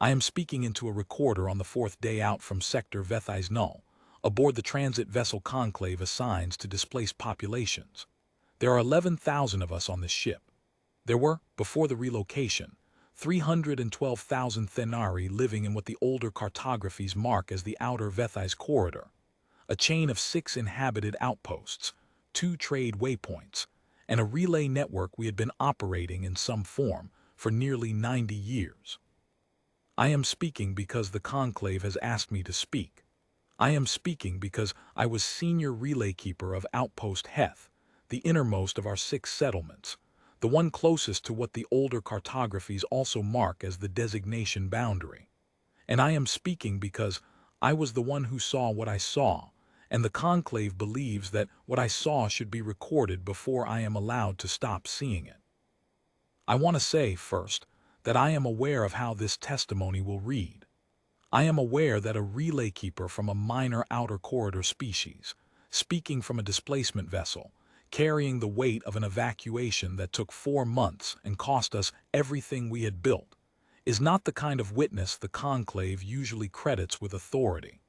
I am speaking into a recorder on the fourth day out from Sector Vethais Null, aboard the transit vessel Conclave assigns to displaced populations. There are 11,000 of us on this ship. There were, before the relocation, 312,000 Thenari living in what the older cartographies mark as the Outer Vethais Corridor, a chain of 6 inhabited outposts, 2 trade waypoints, and a relay network we had been operating in some form for nearly 90 years. I am speaking because the Conclave has asked me to speak. I am speaking because I was senior relay keeper of Outpost Heth, the innermost of our 6 settlements, the one closest to what the older cartographies also mark as the designation boundary. And I am speaking because I was the one who saw what I saw, and the Conclave believes that what I saw should be recorded before I am allowed to stop seeing it. I want to say, first, that I am aware of how this testimony will read. I am aware that a relay keeper from a minor outer corridor species, speaking from a displacement vessel, carrying the weight of an evacuation that took 4 months and cost us everything we had built, is not the kind of witness the Conclave usually credits with authority.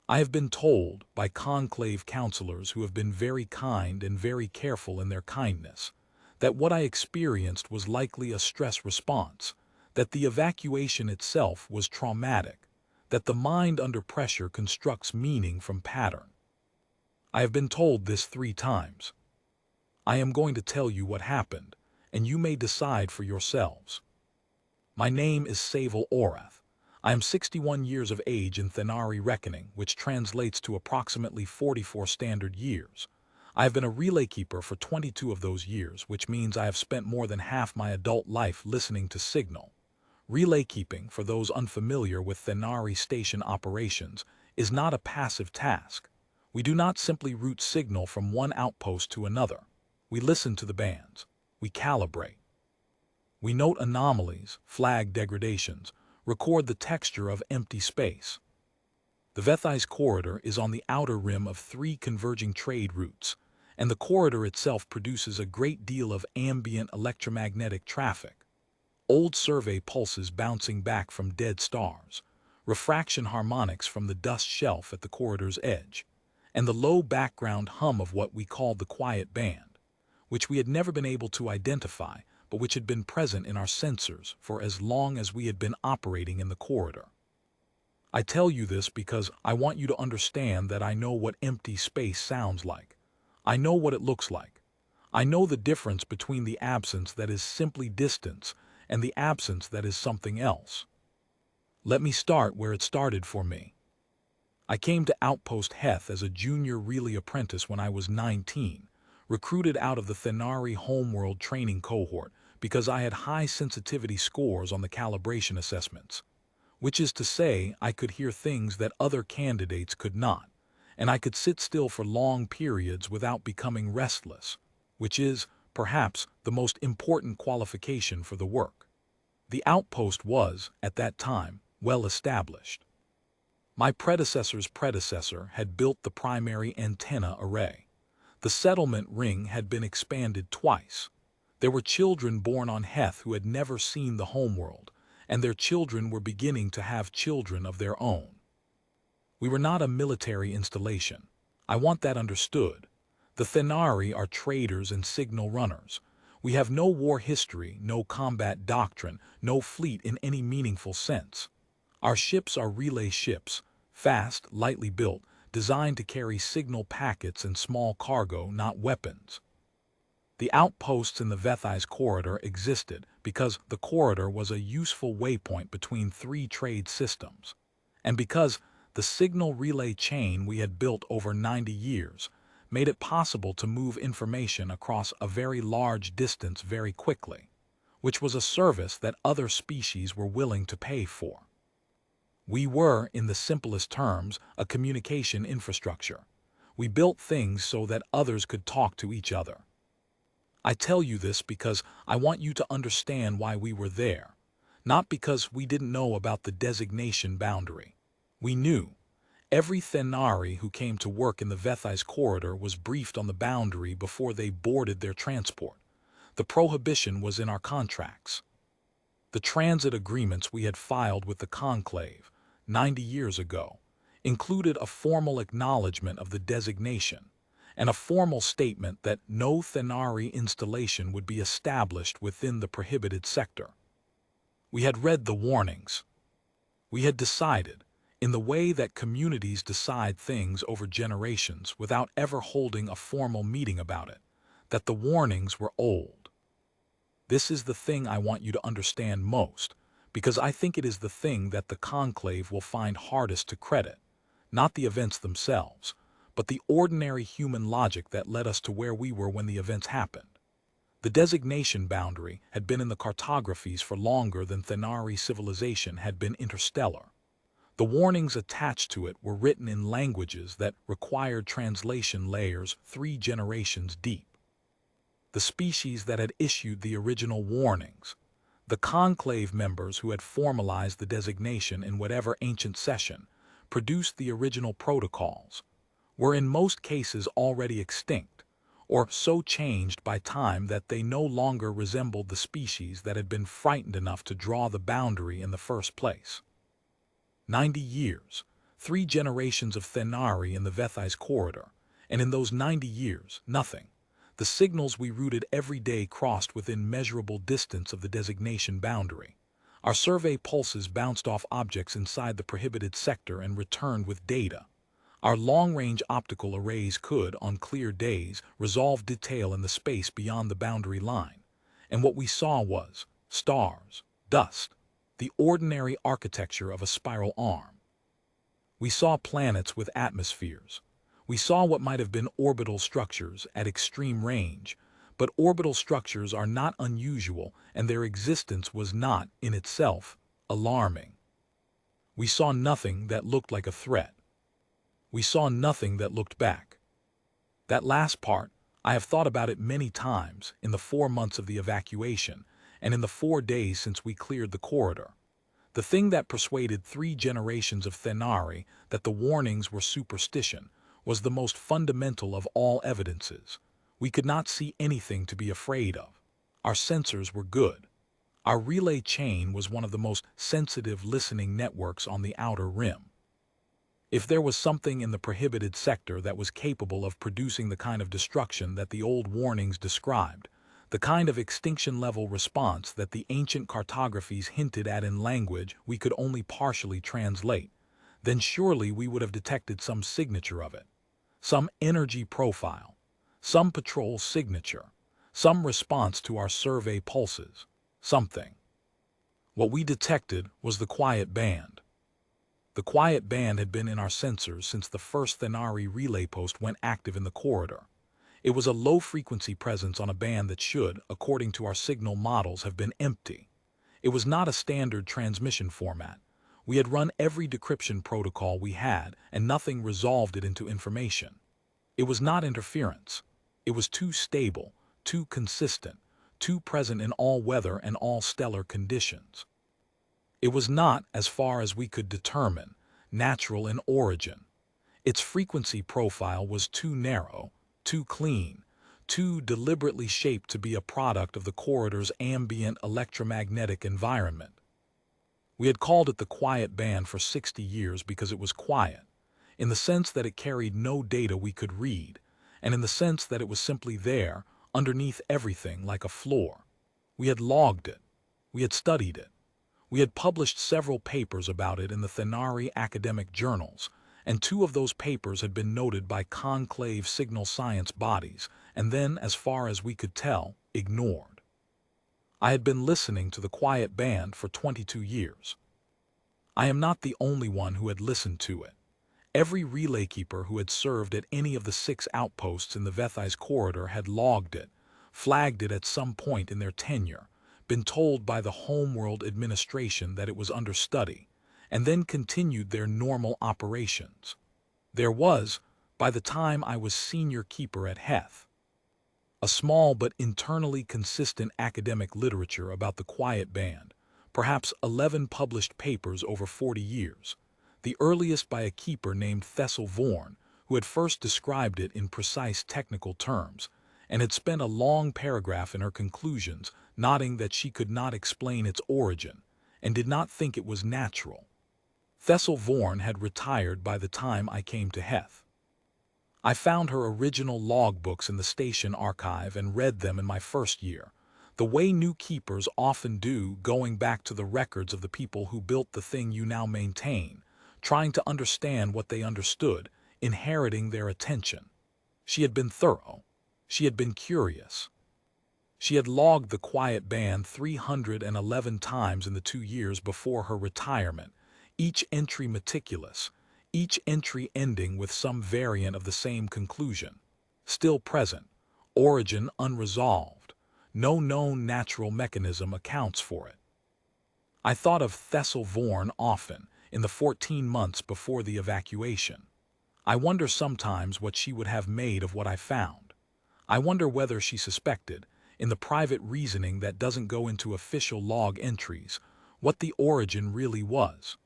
I have been told by Conclave counselors who have been very kind and very careful in their kindness that what I experienced was likely a stress response, that the evacuation itself was traumatic, that the mind under pressure constructs meaning from pattern. I have been told this 3 times. I am going to tell you what happened, and you may decide for yourselves. My name is Savel Orath. I am 61 years of age in Thenari reckoning, which translates to approximately 44 standard years. I have been a relay keeper for 22 of those years, which means I have spent more than half my adult life listening to signal. Relay keeping, for those unfamiliar with Thenari station operations, is not a passive task. We do not simply route signal from one outpost to another. We listen to the bands. We calibrate. We note anomalies, flag degradations, record the texture of empty space. The Vethais Corridor is on the outer rim of 3 converging trade routes, and the corridor itself produces a great deal of ambient electromagnetic traffic. Old survey pulses bouncing back from dead stars, refraction harmonics from the dust shelf at the corridor's edge, and the low background hum of what we called the quiet band, which we had never been able to identify, but which had been present in our sensors for as long as we had been operating in the corridor. I tell you this because I want you to understand that I know what empty space sounds like. I know what it looks like. I know the difference between the absence that is simply distance and the absence that is something else. Let me start where it started for me. I came to Outpost Heth as a junior relay apprentice when I was 19, recruited out of the Thenari Homeworld training cohort because I had high sensitivity scores on the calibration assessments, which is to say I could hear things that other candidates could not, and I could sit still for long periods without becoming restless, which is, perhaps, the most important qualification for the work. The outpost was, at that time, well established. My predecessor's predecessor had built the primary antenna array. The settlement ring had been expanded twice. There were children born on Heth who had never seen the homeworld, and their children were beginning to have children of their own. We were not a military installation. I want that understood. The Thenari are traders and signal runners. We have no war history, no combat doctrine, no fleet in any meaningful sense. Our ships are relay ships, fast, lightly built, designed to carry signal packets and small cargo, not weapons. The outposts in the Vethais Corridor existed because the corridor was a useful waypoint between 3 trade systems, and because the signal relay chain we had built over 90 years made it possible to move information across a very large distance very quickly, which was a service that other species were willing to pay for. We were, in the simplest terms, a communication infrastructure. We built things so that others could talk to each other. I tell you this because I want you to understand why we were there, not because we didn't know about the designation boundary. We knew. Every Thenari who came to work in the Vethais Corridor was briefed on the boundary before they boarded their transport. The prohibition was in our contracts. The transit agreements we had filed with the conclave 90 years ago included a formal acknowledgement of the designation and a formal statement that no Thenari installation would be established within the prohibited sector. We had read the warnings. We had decided, in the way that communities decide things over generations without ever holding a formal meeting about it, that the warnings were old. This is the thing I want you to understand most, because I think it is the thing that the conclave will find hardest to credit, not the events themselves, but the ordinary human logic that led us to where we were when the events happened. The designation boundary had been in the cartographies for longer than Thenari civilization had been interstellar. The warnings attached to it were written in languages that required translation layers 3 generations deep. The species that had issued the original warnings, the conclave members who had formalized the designation in whatever ancient session, produced the original protocols, were in most cases already extinct, or so changed by time that they no longer resembled the species that had been frightened enough to draw the boundary in the first place. 90 years, 3 generations of Thenari in the Vethais corridor, and in those 90 years, nothing. The signals we routed every day crossed within measurable distance of the designation boundary. Our survey pulses bounced off objects inside the prohibited sector and returned with data. Our long-range optical arrays could, on clear days, resolve detail in the space beyond the boundary line. And what we saw was stars, dust, the ordinary architecture of a spiral arm. We saw planets with atmospheres. We saw what might have been orbital structures at extreme range, but orbital structures are not unusual, and their existence was not, in itself, alarming. We saw nothing that looked like a threat. We saw nothing that looked back. That last part, I have thought about it many times in the 4 months of the evacuation, and in the 4 days since we cleared the corridor. The thing that persuaded 3 generations of Thenari that the warnings were superstition was the most fundamental of all evidences. We could not see anything to be afraid of. Our sensors were good. Our relay chain was one of the most sensitive listening networks on the outer rim. If there was something in the prohibited sector that was capable of producing the kind of destruction that the old warnings described, the kind of extinction-level response that the ancient cartographies hinted at in language we could only partially translate, then surely we would have detected some signature of it. Some energy profile, some patrol signature, some response to our survey pulses, something. What we detected was the quiet band. The quiet band had been in our sensors since the first Thenari relay post went active in the corridor. It was a low-frequency presence on a band that should, according to our signal models, have been empty. It was not a standard transmission format. We had run every decryption protocol we had, and nothing resolved it into information. It was not interference. It was too stable, too consistent, too present in all weather and all stellar conditions. It was not, as far as we could determine, natural in origin. Its frequency profile was too narrow, too clean, too deliberately shaped to be a product of the corridor's ambient electromagnetic environment. We had called it the quiet band for 60 years because it was quiet, in the sense that it carried no data we could read, and in the sense that it was simply there, underneath everything like a floor. We had logged it. We had studied it. We had published several papers about it in the Thenari academic journals, and 2 of those papers had been noted by conclave signal science bodies, and then, as far as we could tell, ignored. I had been listening to the quiet band for 22 years. I am not the only one who had listened to it. Every relay keeper who had served at any of the 6 outposts in the Vethais corridor had logged it, flagged it at some point in their tenure, been told by the Homeworld administration that it was under study, and then continued their normal operations. There was, by the time I was senior keeper at Heth, a small but internally consistent academic literature about the quiet band, perhaps 11 published papers over 40 years, the earliest by a keeper named Thessel Vorn, who had first described it in precise technical terms, and had spent a long paragraph in her conclusions, noting that she could not explain its origin, and did not think it was natural. Thessel Vorn had retired by the time I came to Heth. I found her original logbooks in the station archive and read them in my first year, the way new keepers often do, going back to the records of the people who built the thing you now maintain, trying to understand what they understood, inheriting their attention. She had been thorough. She had been curious. She had logged the quiet band 311 times in the 2 years before her retirement, each entry meticulous, each entry ending with some variant of the same conclusion. Still present, origin unresolved, no known natural mechanism accounts for it. I thought of Thessel Vorn often, in the 14 months before the evacuation. I wonder sometimes what she would have made of what I found. I wonder whether she suspected, in the private reasoning that doesn't go into official log entries, what the origin really was.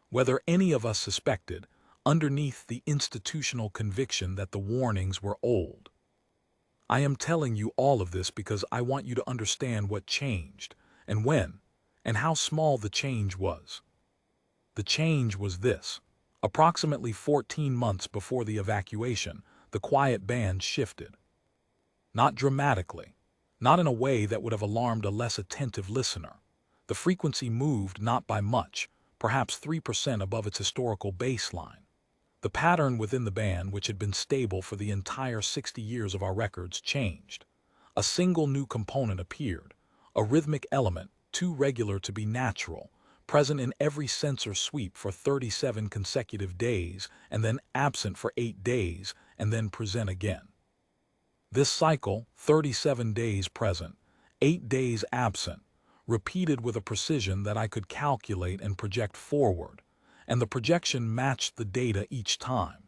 Whether any of us suspected, underneath the institutional conviction that the warnings were old. I am telling you all of this because I want you to understand what changed, and when, and how small the change was. The change was this. Approximately 14 months before the evacuation, the quiet band shifted. Not dramatically, not in a way that would have alarmed a less attentive listener. The frequency moved not by much, perhaps 3% above its historical baseline. The pattern within the band, which had been stable for the entire 60 years of our records, changed. A single new component appeared, a rhythmic element, too regular to be natural, present in every sensor sweep for 37 consecutive days, and then absent for 8 days, and then present again. This cycle, 37 days present, 8 days absent, repeated with a precision that I could calculate and project forward, and the projection matched the data each time.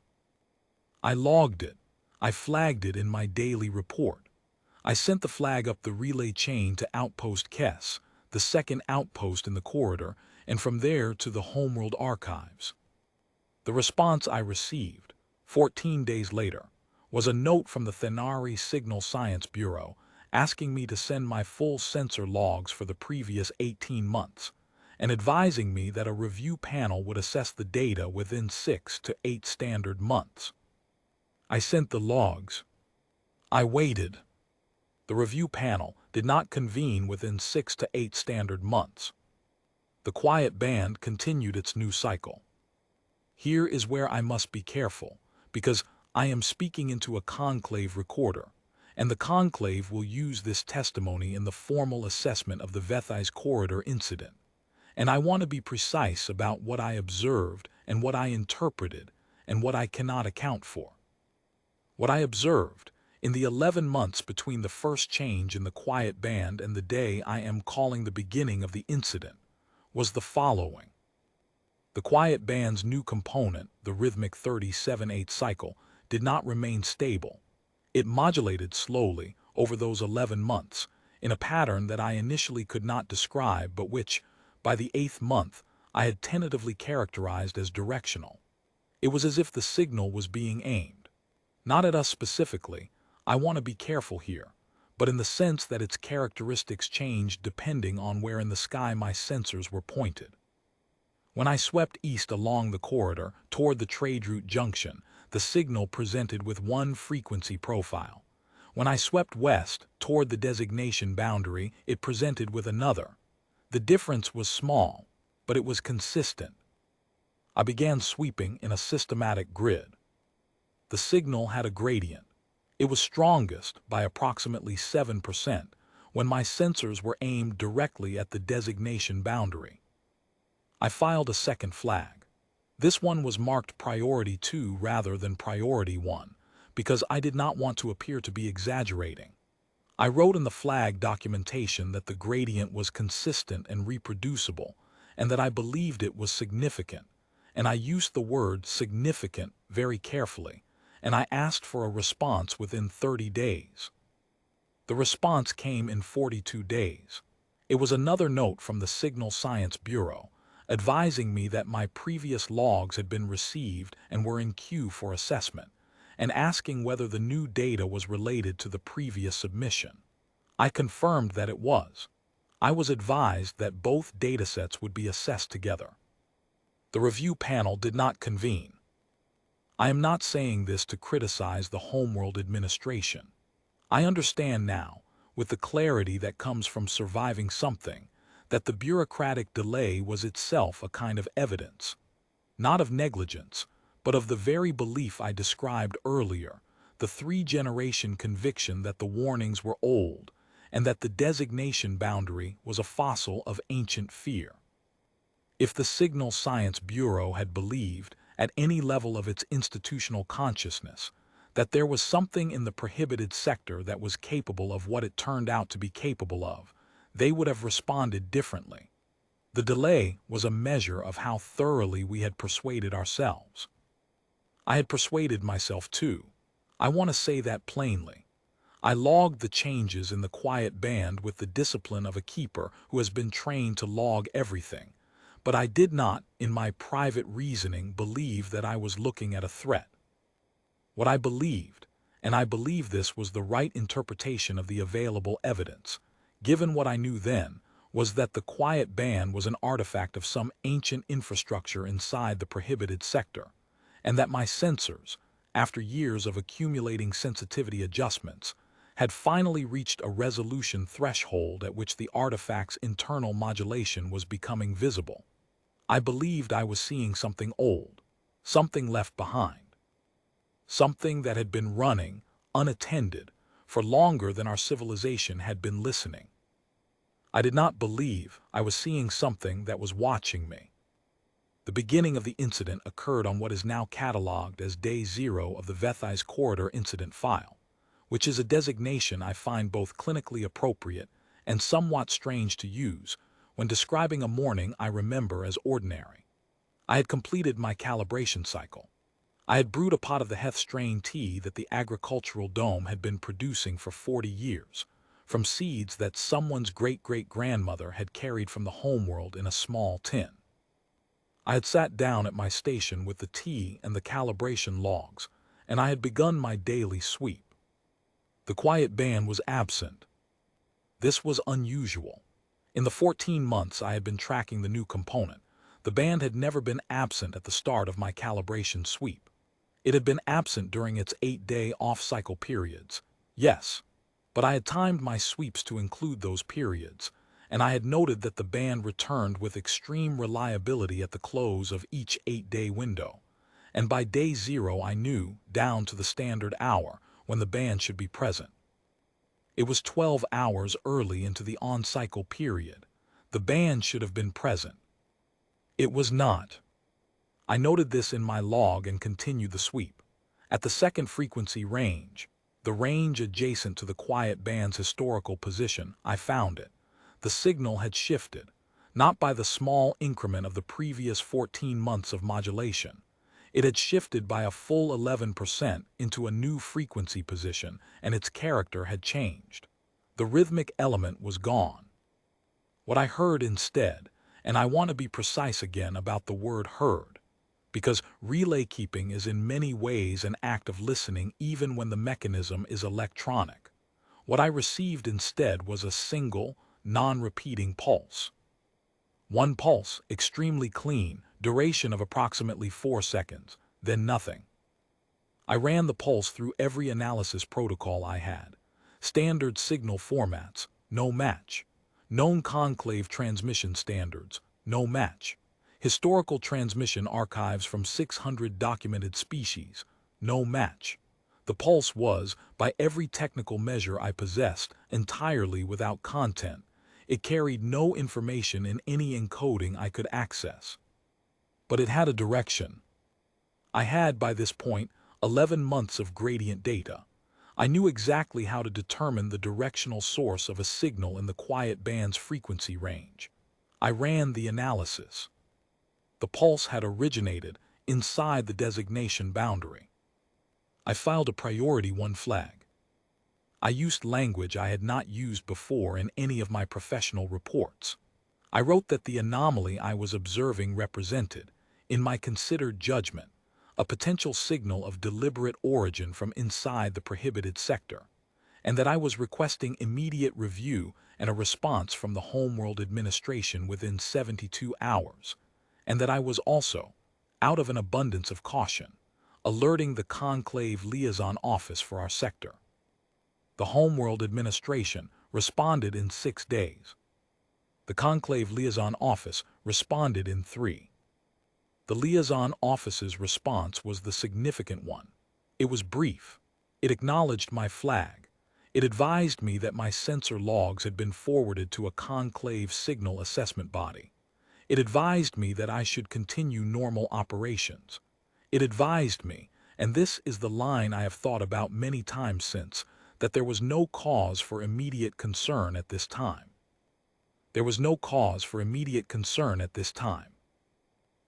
I logged it. I flagged it in my daily report. I sent the flag up the relay chain to Outpost Kess, the second outpost in the corridor, and from there to the Homeworld archives. The response I received, 14 days later, was a note from the Thenari Signal Science Bureau asking me to send my full sensor logs for the previous 18 months, and advising me that a review panel would assess the data within 6 to 8 standard months. I sent the logs. I waited. The review panel did not convene within 6 to 8 standard months. The quiet band continued its new cycle. Here is where I must be careful, because I am speaking into a conclave recorder, and the conclave will use this testimony in the formal assessment of the Vethais corridor incident. And I want to be precise about what I observed and what I interpreted and what I cannot account for. What I observed, in the 11 months between the first change in the quiet band and the day I am calling the beginning of the incident, was the following. The quiet band's new component, the rhythmic 37/8 cycle, did not remain stable. It modulated slowly over those 11 months, in a pattern that I initially could not describe but which, by the 8th month, I had tentatively characterized as directional. It was as if the signal was being aimed. Not at us specifically, I want to be careful here, but in the sense that its characteristics changed depending on where in the sky my sensors were pointed. When I swept east along the corridor toward the trade route junction, the signal presented with one frequency profile. When I swept west toward the designation boundary, it presented with another. The difference was small, but it was consistent. I began sweeping in a systematic grid. The signal had a gradient. It was strongest by approximately 7% when my sensors were aimed directly at the designation boundary. I filed a second flag. This one was marked Priority 2 rather than Priority 1, because I did not want to appear to be exaggerating. I wrote in the flag documentation that the gradient was consistent and reproducible, and that I believed it was significant, and I used the word significant very carefully, and I asked for a response within 30 days. The response came in 42 days. It was another note from the Signal Science Bureau, advising me that my previous logs had been received and were in queue for assessment, and asking whether the new data was related to the previous submission. I confirmed that it was. I was advised that both datasets would be assessed together. The review panel did not convene. I am not saying this to criticize the Homeworld administration. I understand now, with the clarity that comes from surviving something, that the bureaucratic delay was itself a kind of evidence, not of negligence, but of the very belief I described earlier, the three-generation conviction that the warnings were old, and that the designation boundary was a fossil of ancient fear. If the Signal Science Bureau had believed, at any level of its institutional consciousness, that there was something in the prohibited sector that was capable of what it turned out to be capable of, they would have responded differently. The delay was a measure of how thoroughly we had persuaded ourselves. I had persuaded myself too. I want to say that plainly. I logged the changes in the quiet band with the discipline of a keeper who has been trained to log everything, but I did not, in my private reasoning, believe that I was looking at a threat. What I believed, and I believe this was the right interpretation of the available evidence, given what I knew then, was that the quiet band was an artifact of some ancient infrastructure inside the prohibited sector, and that my sensors, after years of accumulating sensitivity adjustments, had finally reached a resolution threshold at which the artifact's internal modulation was becoming visible. I believed I was seeing something old, something left behind, something that had been running, unattended, for longer than our civilization had been listening. I did not believe I was seeing something that was watching me. The beginning of the incident occurred on what is now cataloged as Day 0 of the Vethais Corridor Incident File, which is a designation I find both clinically appropriate and somewhat strange to use when describing a morning I remember as ordinary. I had completed my calibration cycle. I had brewed a pot of the Heth strain tea that the agricultural dome had been producing for 40 years, from seeds that someone's great-great-grandmother had carried from the homeworld in a small tin. I had sat down at my station with the tea and the calibration logs, and I had begun my daily sweep. The quiet band was absent. This was unusual. In the 14 months I had been tracking the new component, the band had never been absent at the start of my calibration sweep. It had been absent during its 8-day off-cycle periods, yes, but I had timed my sweeps to include those periods, and I had noted that the band returned with extreme reliability at the close of each 8-day window, and by Day 0 I knew, down to the standard hour, when the band should be present. It was 12 hours early into the on-cycle period. The band should have been present. It was not. I noted this in my log and continued the sweep. At the second frequency range, the range adjacent to the quiet band's historical position, I found it. The signal had shifted, not by the small increment of the previous 14 months of modulation. It had shifted by a full 11% into a new frequency position, and its character had changed. The rhythmic element was gone. What I heard instead, and I want to be precise again about the word heard, because relay keeping is in many ways an act of listening even when the mechanism is electronic. What I received instead was a single, non-repeating pulse. One pulse, extremely clean, duration of approximately 4 seconds, then nothing. I ran the pulse through every analysis protocol I had. Standard signal formats, no match. Known conclave transmission standards, no match. Historical transmission archives from 600 documented species, no match. The pulse was, by every technical measure I possessed, entirely without content. It carried no information in any encoding I could access. But it had a direction. I had, by this point, 11 months of gradient data. I knew exactly how to determine the directional source of a signal in the quiet band's frequency range. I ran the analysis. The pulse had originated inside the designation boundary. I filed a priority 1 flag. I used language I had not used before in any of my professional reports. I wrote that the anomaly I was observing represented, in my considered judgment, a potential signal of deliberate origin from inside the prohibited sector, and that I was requesting immediate review and a response from the Homeworld Administration within 72 hours, and that I was also, out of an abundance of caution, alerting the Conclave Liaison Office for our sector. The Homeworld Administration responded in 6 days. The Conclave Liaison Office responded in 3. The Liaison Office's response was the significant one. It was brief. It acknowledged my flag. It advised me that my sensor logs had been forwarded to a Conclave signal assessment body. It advised me that I should continue normal operations. It advised me, and this is the line I have thought about many times since, that there was no cause for immediate concern at this time. There was no cause for immediate concern at this time.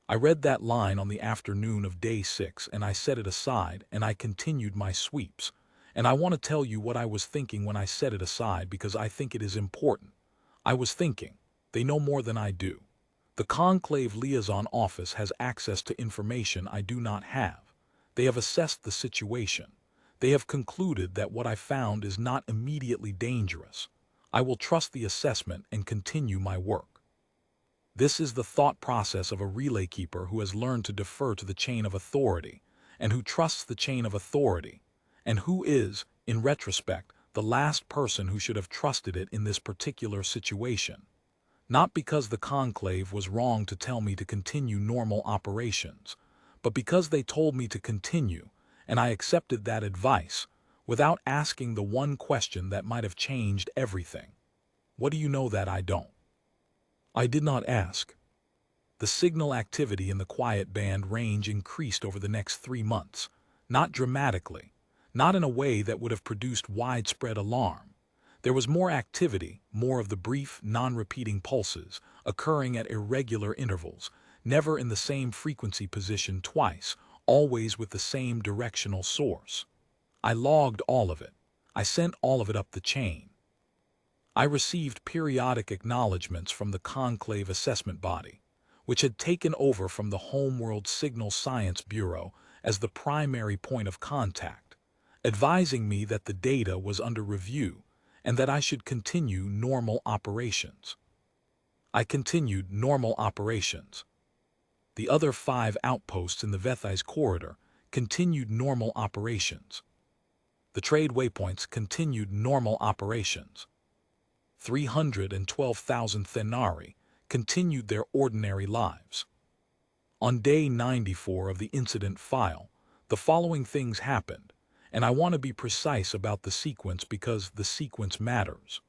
I read that line on the afternoon of day 6 and I set it aside and I continued my sweeps. And I want to tell you what I was thinking when I set it aside because I think it is important. I was thinking, they know more than I do. The Conclave Liaison Office has access to information I do not have. They have assessed the situation. They have concluded that what I found is not immediately dangerous. I will trust the assessment and continue my work. This is the thought process of a relay keeper who has learned to defer to the chain of authority, and who trusts the chain of authority, and who is, in retrospect, the last person who should have trusted it in this particular situation. Not because the conclave was wrong to tell me to continue normal operations, but because they told me to continue, and I accepted that advice, without asking the one question that might have changed everything. What do you know that I don't? I did not ask. The signal activity in the quiet band range increased over the next 3 months, not dramatically, not in a way that would have produced widespread alarm. There was more activity, more of the brief, non-repeating pulses, occurring at irregular intervals, never in the same frequency position twice, always with the same directional source. I logged all of it. I sent all of it up the chain. I received periodic acknowledgments from the Conclave Assessment Body, which had taken over from the Homeworld Signal Science Bureau as the primary point of contact, advising me that the data was under review and that I should continue normal operations. I continued normal operations. The other 5 outposts in the Vethys corridor continued normal operations. The trade waypoints continued normal operations. 312,000 Thenari continued their ordinary lives. On day 94 of the incident file, the following things happened, and I want to be precise about the sequence because the sequence matters.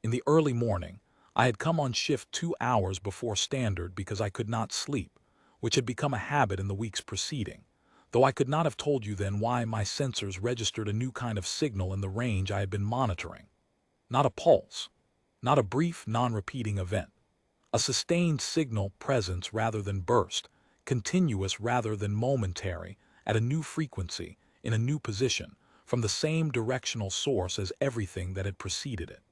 In the early morning, I had come on shift 2 hours before standard because I could not sleep, which had become a habit in the weeks preceding, though I could not have told you then why my sensors registered a new kind of signal in the range I had been monitoring. Not a pulse, not a brief, non-repeating event. A sustained signal presence rather than burst, continuous rather than momentary, at a new frequency, in a new position, from the same directional source as everything that had preceded it.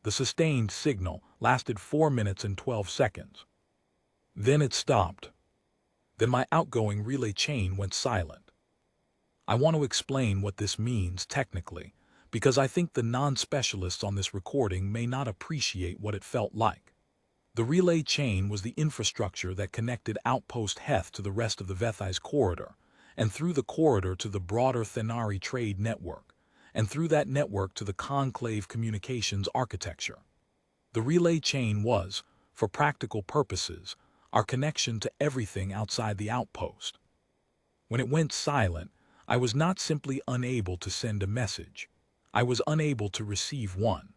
The sustained signal lasted 4 minutes and 12 seconds. Then it stopped. Then my outgoing relay chain went silent. I want to explain what this means technically, because I think the non-specialists on this recording may not appreciate what it felt like. The relay chain was the infrastructure that connected Outpost Heth to the rest of the Vethys corridor, and through the corridor to the broader Thenari trade network, and through that network to the Conclave communications architecture. The relay chain was, for practical purposes, our connection to everything outside the outpost. When it went silent, I was not simply unable to send a message. I was unable to receive one.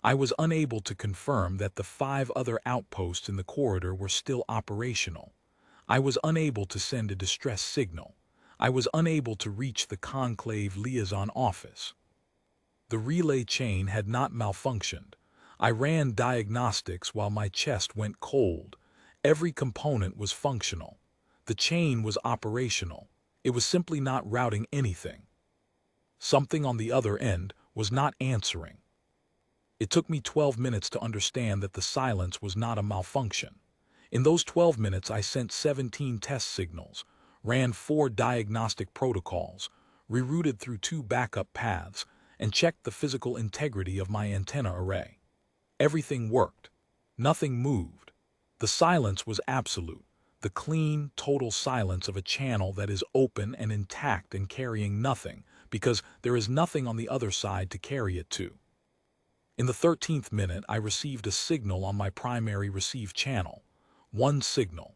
I was unable to confirm that the 5 other outposts in the corridor were still operational. I was unable to send a distress signal. I was unable to reach the Conclave Liaison Office. The relay chain had not malfunctioned. I ran diagnostics while my chest went cold. Every component was functional. The chain was operational. It was simply not routing anything. Something on the other end was not answering. It took me 12 minutes to understand that the silence was not a malfunction. In those 12 minutes I sent 17 test signals, ran 4 diagnostic protocols, rerouted through 2 backup paths, and checked the physical integrity of my antenna array. Everything worked. Nothing moved. The silence was absolute, the clean, total silence of a channel that is open and intact and carrying nothing, because there is nothing on the other side to carry it to. In the 13th minute, I received a signal on my primary receive channel. One signal.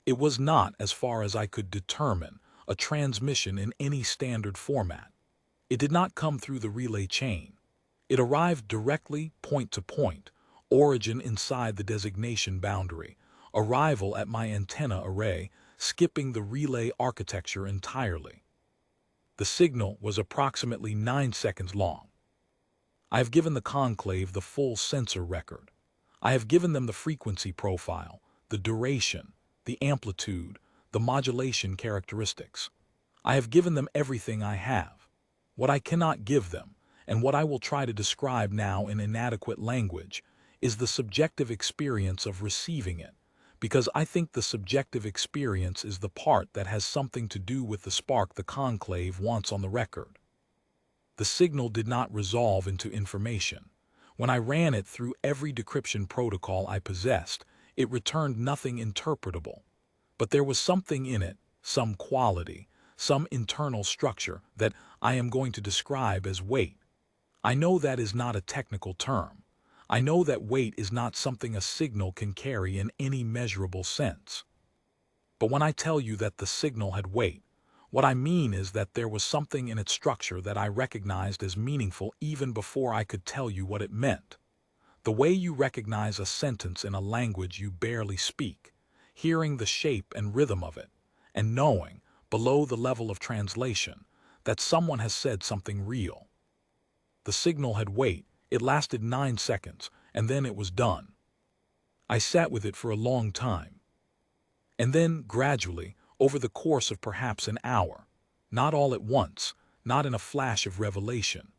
It was not, as far as I could determine, a transmission in any standard format. It did not come through the relay chain. It arrived directly, point to point, origin inside the designation boundary, arrival at my antenna array, skipping the relay architecture entirely. The signal was approximately 9 seconds long. I have given the conclave the full sensor record. I have given them the frequency profile, the duration, the amplitude, the modulation characteristics. I have given them everything I have. What I cannot give them, and what I will try to describe now in inadequate language, is the subjective experience of receiving it, because I think the subjective experience is the part that has something to do with the spark the conclave wants on the record. The signal did not resolve into information. When I ran it through every decryption protocol I possessed, it returned nothing interpretable. But there was something in it, some quality, some internal structure that I am going to describe as weight. I know that is not a technical term. I know that weight is not something a signal can carry in any measurable sense. But when I tell you that the signal had weight, what I mean is that there was something in its structure that I recognized as meaningful even before I could tell you what it meant. The way you recognize a sentence in a language you barely speak, hearing the shape and rhythm of it, and knowing, below the level of translation, that someone has said something real. The signal had weight, it lasted 9 seconds, and then it was done. I sat with it for a long time. And then, gradually, over the course of perhaps an hour, not all at once, not in a flash of revelation,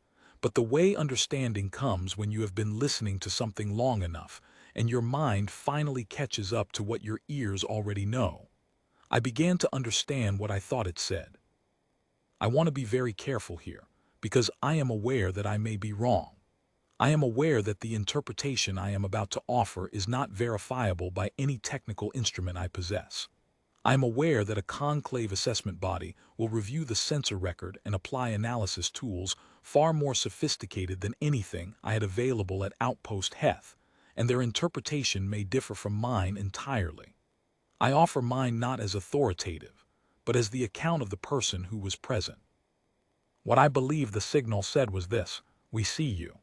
but the way understanding comes when you have been listening to something long enough and your mind finally catches up to what your ears already know. I began to understand what I thought it said. I want to be very careful here, because I am aware that I may be wrong. I am aware that the interpretation I am about to offer is not verifiable by any technical instrument I possess. I am aware that a conclave assessment body will review the sensor record and apply analysis tools far more sophisticated than anything I had available at Outpost Heth, and their interpretation may differ from mine entirely. I offer mine not as authoritative, but as the account of the person who was present. What I believe the signal said was this: "We see you."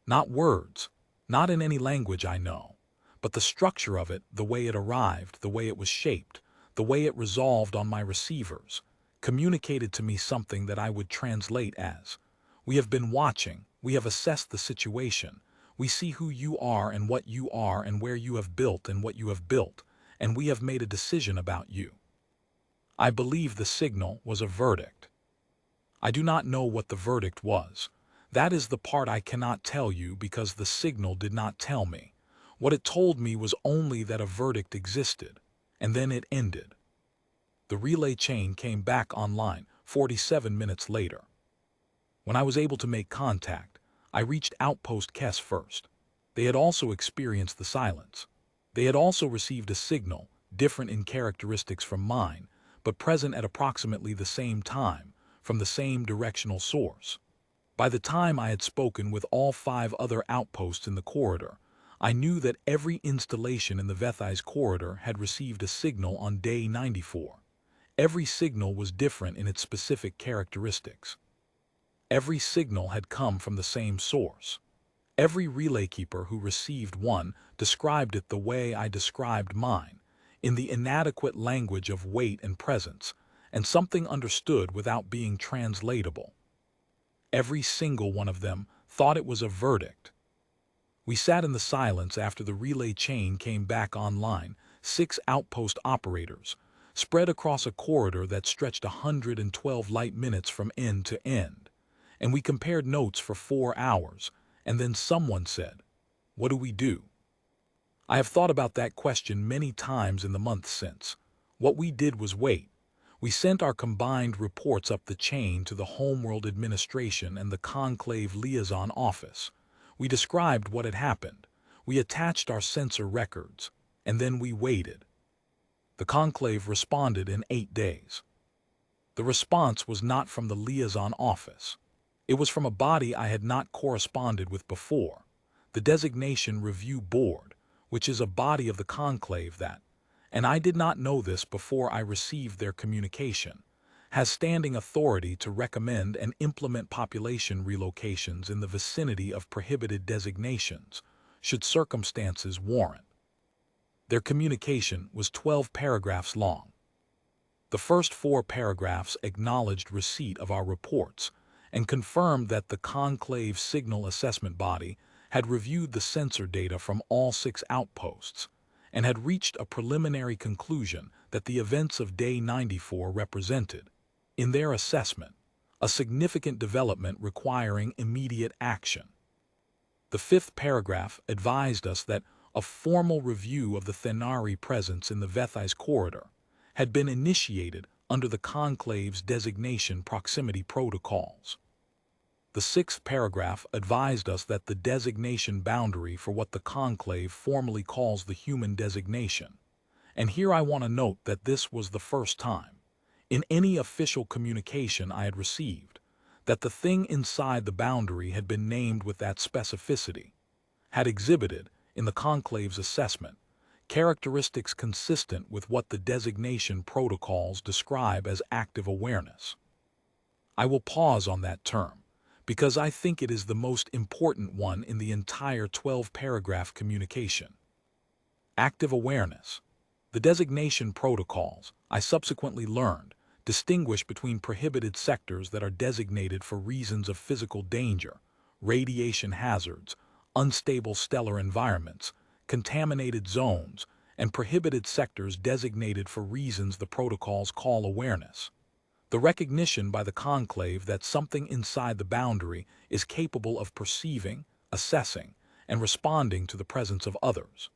Not words, not in any language I know, but the structure of it, the way it arrived, the way it was shaped, the way it resolved on my receivers, communicated to me something that I would translate as, "We have been watching, we have assessed the situation, we see who you are and what you are and where you have built and what you have built, and we have made a decision about you." I believe the signal was a verdict. I do not know what the verdict was. That is the part I cannot tell you because the signal did not tell me. What it told me was only that a verdict existed, and then it ended. The relay chain came back online 47 minutes later. When I was able to make contact, I reached Outpost Kess first. They had also experienced the silence. They had also received a signal, different in characteristics from mine, but present at approximately the same time, from the same directional source. By the time I had spoken with all 5 other outposts in the corridor, I knew that every installation in the Vethai's corridor had received a signal on day 94. Every signal was different in its specific characteristics. Every signal had come from the same source. Every relay keeper who received one described it the way I described mine, in the inadequate language of weight and presence, and something understood without being translatable. Every single one of them thought it was a verdict. We sat in the silence after the relay chain came back online, 6 outpost operators, spread across a corridor that stretched 112 light minutes from end to end, and we compared notes for 4 hours, and then someone said, "What do we do?" I have thought about that question many times in the months since. What we did was wait. We sent our combined reports up the chain to the Homeworld Administration and the Conclave Liaison Office. We described what had happened. We attached our sensor records, and then we waited. The Conclave responded in 8 days. The response was not from the Liaison Office. It was from a body I had not corresponded with before, the Designation Review Board, which is a body of the Conclave that, and I did not know this before I received their communication, has standing authority to recommend and implement population relocations in the vicinity of prohibited designations, should circumstances warrant. Their communication was 12 paragraphs long. The first 4 paragraphs acknowledged receipt of our reports and confirmed that the Conclave Signal Assessment Body had reviewed the sensor data from all 6 outposts and had reached a preliminary conclusion that the events of Day 94 represented, in their assessment, a significant development requiring immediate action. The 5th paragraph advised us that a formal review of the Thenari presence in the Vethais corridor had been initiated under the Conclave's designation proximity protocols. The 6th paragraph advised us that the designation boundary for what the Conclave formally calls the human designation, and here I want to note that this was the first time, in any official communication I had received, that the thing inside the boundary had been named with that specificity, had exhibited, in the Conclave's assessment, characteristics consistent with what the designation protocols describe as active awareness. I will pause on that term, because I think it is the most important one in the entire 12-paragraph communication. Active awareness. The designation protocols, I subsequently learned, distinguish between prohibited sectors that are designated for reasons of physical danger, radiation hazards, unstable stellar environments, contaminated zones, and prohibited sectors designated for reasons the protocols call awareness. The recognition by the Conclave that something inside the boundary is capable of perceiving, assessing, and responding to the presence of others.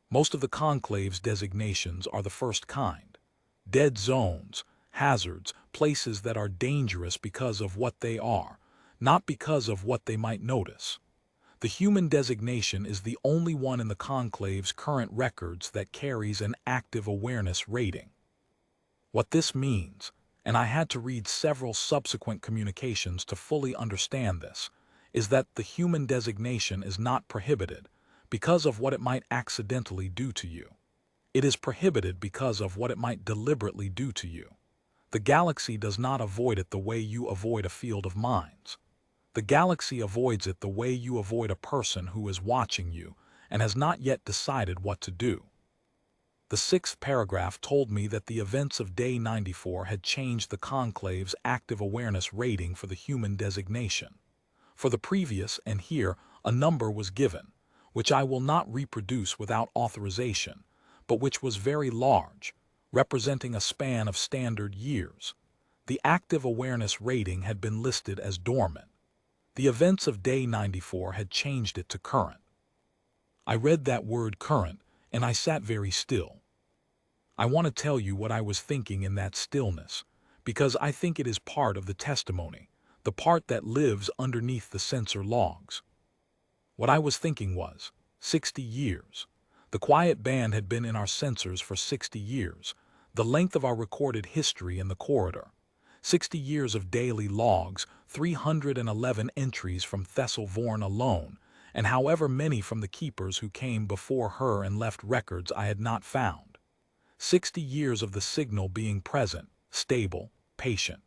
Most of the Conclave's designations are the first kind: dead zones, hazards, places that are dangerous because of what they are, not because of what they might notice. The human designation is the only one in the Conclave's current records that carries an active awareness rating. What this means, and I had to read several subsequent communications to fully understand this, is that the human designation is not prohibited because of what it might accidentally do to you. It is prohibited because of what it might deliberately do to you. The galaxy does not avoid it the way you avoid a field of mines. The galaxy avoids it the way you avoid a person who is watching you and has not yet decided what to do. The 6th paragraph told me that the events of Day 94 had changed the Conclave's active awareness rating for the human designation. For the previous, and here, a number was given, which I will not reproduce without authorization, but which was very large, representing a span of standard years. The active awareness rating had been listed as dormant. The events of Day 94 had changed it to current. I read that word current, and I sat very still. I want to tell you what I was thinking in that stillness, because I think it is part of the testimony, the part that lives underneath the sensor logs. What I was thinking was, 60 years. The quiet band had been in our sensors for 60 years, the length of our recorded history in the corridor. 60 years of daily logs, 311 entries from Thessal Vorn alone, and however many from the keepers who came before her and left records I had not found. 60 years of the signal being present, stable, patient.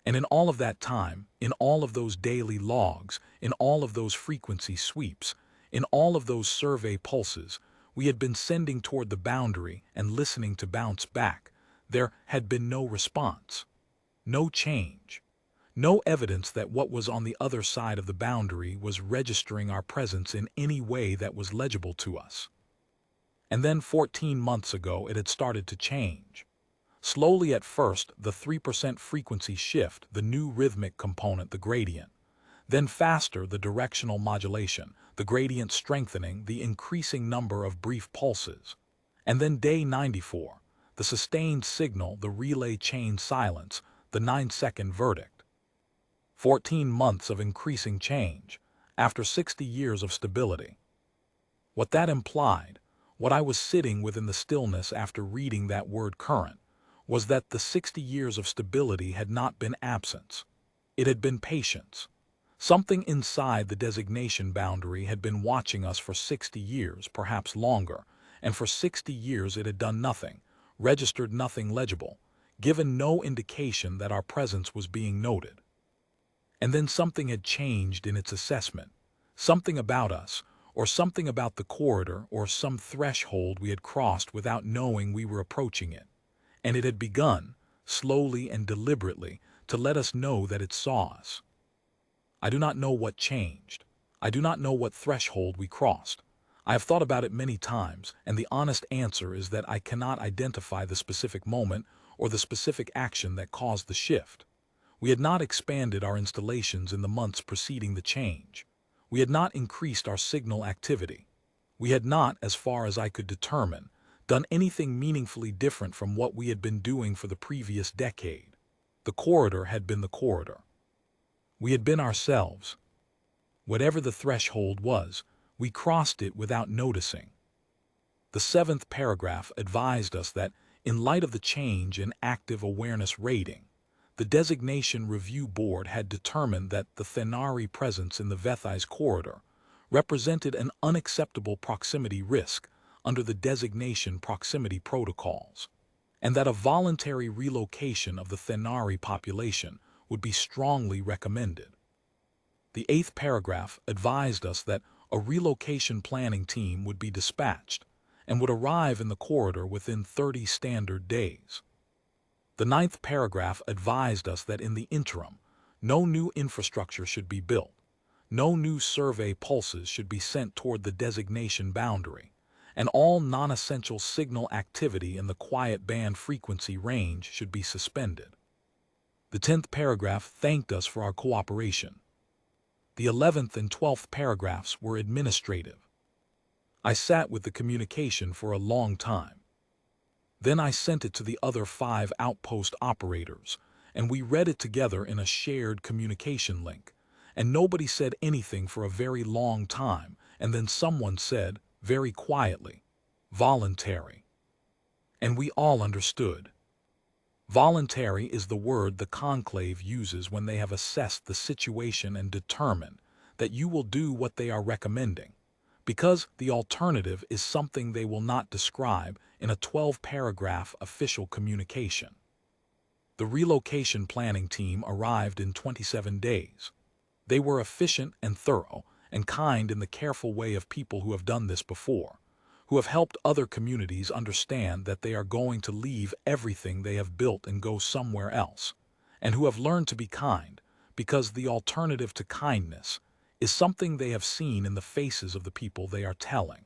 And in all of that time, in all of those daily logs, in all of those frequency sweeps, in all of those survey pulses, we had been sending toward the boundary and listening to bounce back. There had been no response. No change. No evidence that what was on the other side of the boundary was registering our presence in any way that was legible to us. And then 14 months ago it had started to change. Slowly at first, the 3% frequency shift, the new rhythmic component, the gradient. Then faster, the directional modulation, the gradient strengthening, the increasing number of brief pulses. And then Day 94. The sustained signal, the relay chain silence, the 9-second verdict. 14 months of increasing change, after 60 years of stability. What that implied, what I was sitting with in the stillness after reading that word current, was that the 60 years of stability had not been absence. It had been patience. Something inside the designation boundary had been watching us for 60 years, perhaps longer, and for 60 years it had done nothing, registered nothing legible, given no indication that our presence was being noted. And then something had changed in its assessment, something about us, or something about the corridor, or some threshold we had crossed without knowing we were approaching it, and it had begun, slowly and deliberately, to let us know that it saw us. I do not know what changed. I do not know what threshold we crossed. I have thought about it many times, and the honest answer is that I cannot identify the specific moment or the specific action that caused the shift. We had not expanded our installations in the months preceding the change. We had not increased our signal activity. We had not, as far as I could determine, done anything meaningfully different from what we had been doing for the previous decade. The corridor had been the corridor. We had been ourselves. Whatever the threshold was, we crossed it without noticing. The 7th paragraph advised us that, in light of the change in active awareness rating, the Designation Review Board had determined that the Thenari presence in the Vethais corridor represented an unacceptable proximity risk under the designation proximity protocols, and that a voluntary relocation of the Thenari population would be strongly recommended. The 8th paragraph advised us that a relocation planning team would be dispatched and would arrive in the corridor within 30 standard days. The 9th paragraph advised us that in the interim, no new infrastructure should be built, no new survey pulses should be sent toward the designation boundary, and all non-essential signal activity in the quiet band frequency range should be suspended. The 10th paragraph thanked us for our cooperation. The 11th and 12th paragraphs were administrative. I sat with the communication for a long time. Then I sent it to the other 5 outpost operators, and we read it together in a shared communication link, and nobody said anything for a very long time, and then someone said, very quietly, "Voluntary." And we all understood. Voluntary is the word the conclave uses when they have assessed the situation and determined that you will do what they are recommending, because the alternative is something they will not describe in a 12-paragraph official communication. The relocation planning team arrived in 27 days. They were efficient and thorough and kind in the careful way of people who have done this before, who have helped other communities understand that they are going to leave everything they have built and go somewhere else, and who have learned to be kind, because the alternative to kindness is something they have seen in the faces of the people they are telling.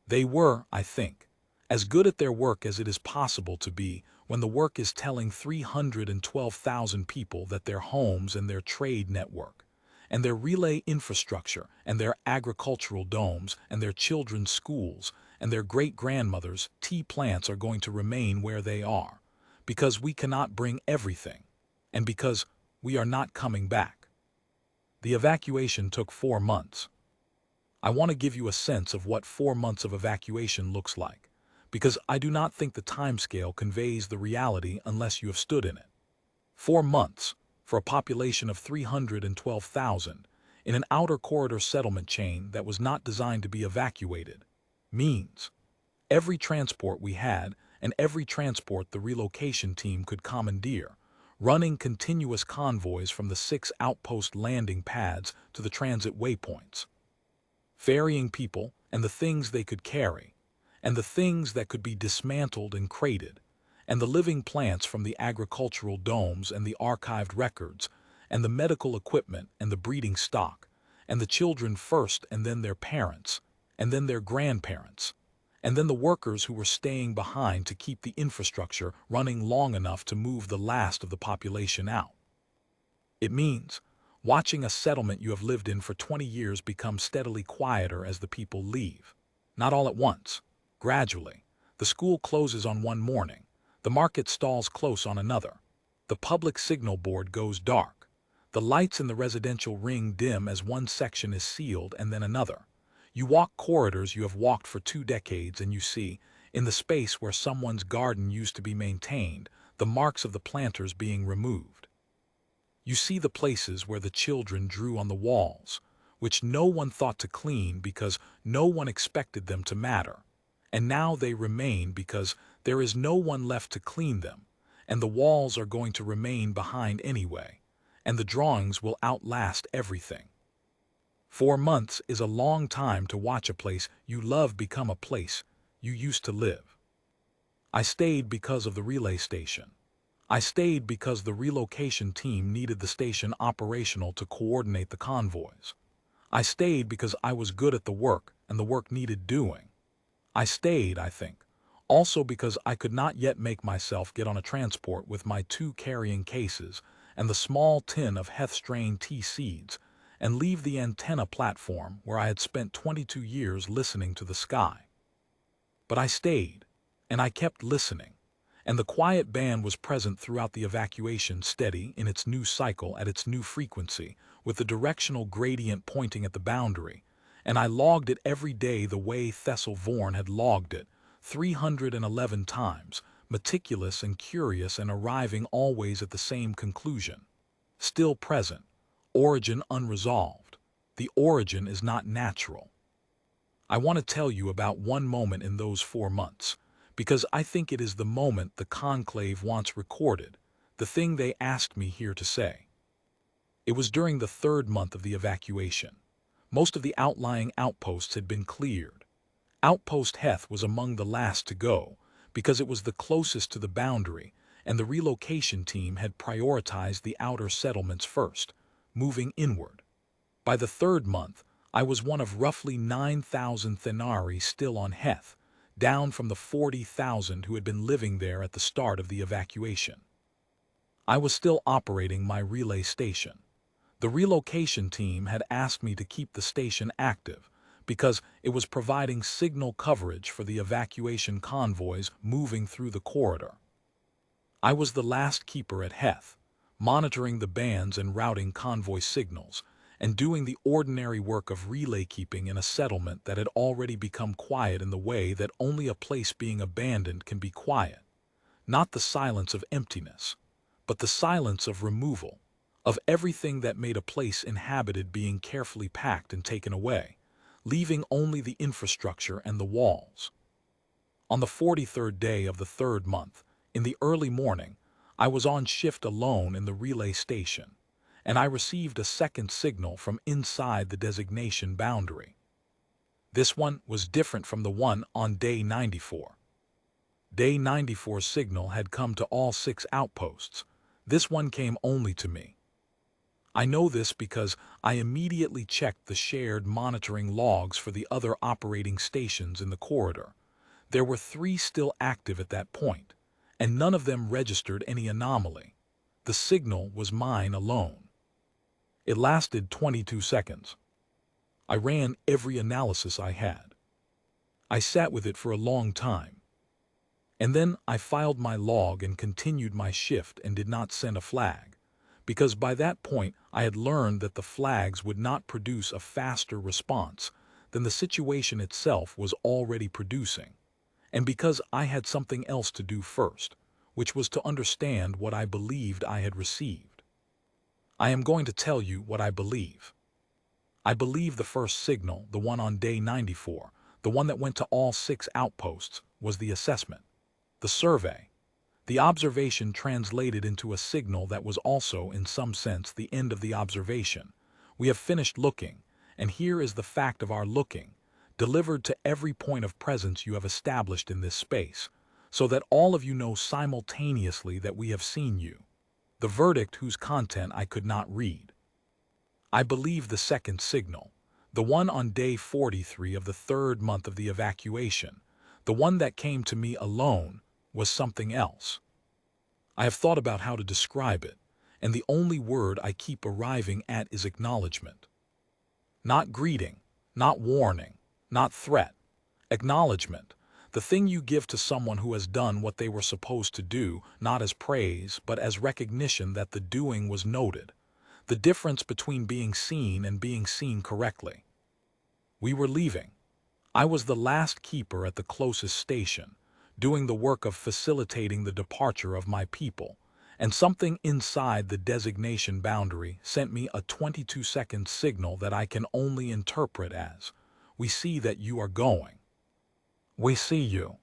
They were, I think, as good at their work as it is possible to be when the work is telling 312,000 people that their homes and their trade network, and their relay infrastructure, and their agricultural domes, and their children's schools, and their great-grandmothers' tea plants are going to remain where they are, because we cannot bring everything, and because we are not coming back. The evacuation took 4 months. I want to give you a sense of what 4 months of evacuation looks like, because I do not think the timescale conveys the reality unless you have stood in it. 4 months, for a population of 312,000, in an outer corridor settlement chain that was not designed to be evacuated, means every transport we had and every transport the relocation team could commandeer, running continuous convoys from the 6 outpost landing pads to the transit waypoints, ferrying people and the things they could carry, and the things that could be dismantled and crated, and the living plants from the agricultural domes and the archived records, and the medical equipment and the breeding stock, and the children first and then their parents, and then their grandparents, and then the workers who were staying behind to keep the infrastructure running long enough to move the last of the population out. It means watching a settlement you have lived in for 20 years become steadily quieter as the people leave. Not all at once, gradually. The school closes on one morning. The market stalls close on another. The public signal board goes dark. The lights in the residential ring dim as one section is sealed and then another. You walk corridors you have walked for 2 decades and you see, in the space where someone's garden used to be maintained, the marks of the planters being removed. You see the places where the children drew on the walls, which no one thought to clean because no one expected them to matter. And now they remain because there is no one left to clean them, and the walls are going to remain behind anyway, and the drawings will outlast everything. 4 months is a long time to watch a place you love become a place you used to live. I stayed because of the relay station. I stayed because the relocation team needed the station operational to coordinate the convoys. I stayed because I was good at the work and the work needed doing. I stayed, I think, also because I could not yet make myself get on a transport with my 2 carrying cases and the small tin of Heth-strain tea seeds and leave the antenna platform where I had spent 22 years listening to the sky. But I stayed, and I kept listening, and the quiet band was present throughout the evacuation, steady in its new cycle at its new frequency, with the directional gradient pointing at the boundary, and I logged it every day the way Thessel Vorn had logged it, 311 times, meticulous and curious and arriving always at the same conclusion. Still present, origin unresolved. The origin is not natural. I want to tell you about one moment in those 4 months, because I think it is the moment the conclave wants recorded, the thing they asked me here to say. It was during the 3rd month of the evacuation. Most of the outlying outposts had been cleared. Outpost Heth was among the last to go, because it was the closest to the boundary, and the relocation team had prioritized the outer settlements first, moving inward. By the 3rd month, I was one of roughly 9,000 Thenari still on Heth, down from the 40,000 who had been living there at the start of the evacuation. I was still operating my relay station. The relocation team had asked me to keep the station active because it was providing signal coverage for the evacuation convoys moving through the corridor. I was the last keeper at Heth, monitoring the bands and routing convoy signals, and doing the ordinary work of relay keeping in a settlement that had already become quiet in the way that only a place being abandoned can be quiet. Not the silence of emptiness, but the silence of removal, of everything that made a place inhabited being carefully packed and taken away, leaving only the infrastructure and the walls. On the 43rd day of the 3rd month, in the early morning, I was on shift alone in the relay station, and I received a second signal from inside the designation boundary. This one was different from the one on day 94. Day 94's signal had come to all 6 outposts. This one came only to me. I know this because I immediately checked the shared monitoring logs for the other operating stations in the corridor. There were 3 still active at that point, and none of them registered any anomaly. The signal was mine alone. It lasted 22 seconds. I ran every analysis I had. I sat with it for a long time. And then I filed my log and continued my shift and did not send a flag, because by that point I had learned that the flags would not produce a faster response than the situation itself was already producing, and because I had something else to do first, which was to understand what I believed I had received. I am going to tell you what I believe. I believe the first signal, the one on day 94, the one that went to all 6 outposts, was the assessment, the survey. The observation translated into a signal that was also, in some sense, the end of the observation. We have finished looking, and here is the fact of our looking, delivered to every point of presence you have established in this space, so that all of you know simultaneously that we have seen you. The verdict whose content I could not read. I believe the second signal, the one on day 43 of the 3rd month of the evacuation, the one that came to me alone, was something else. I have thought about how to describe it, and the only word I keep arriving at is acknowledgement. Not greeting, not warning, not threat. Acknowledgement, The thing you give to someone who has done what they were supposed to do, not as praise, but as recognition that the doing was noted. The difference between being seen and being seen correctly. We were leaving. I was the last keeper at the closest station, doing the work of facilitating the departure of my people, and something inside the designation boundary sent me a 22-second signal that I can only interpret as, "We see that you are going. We see you.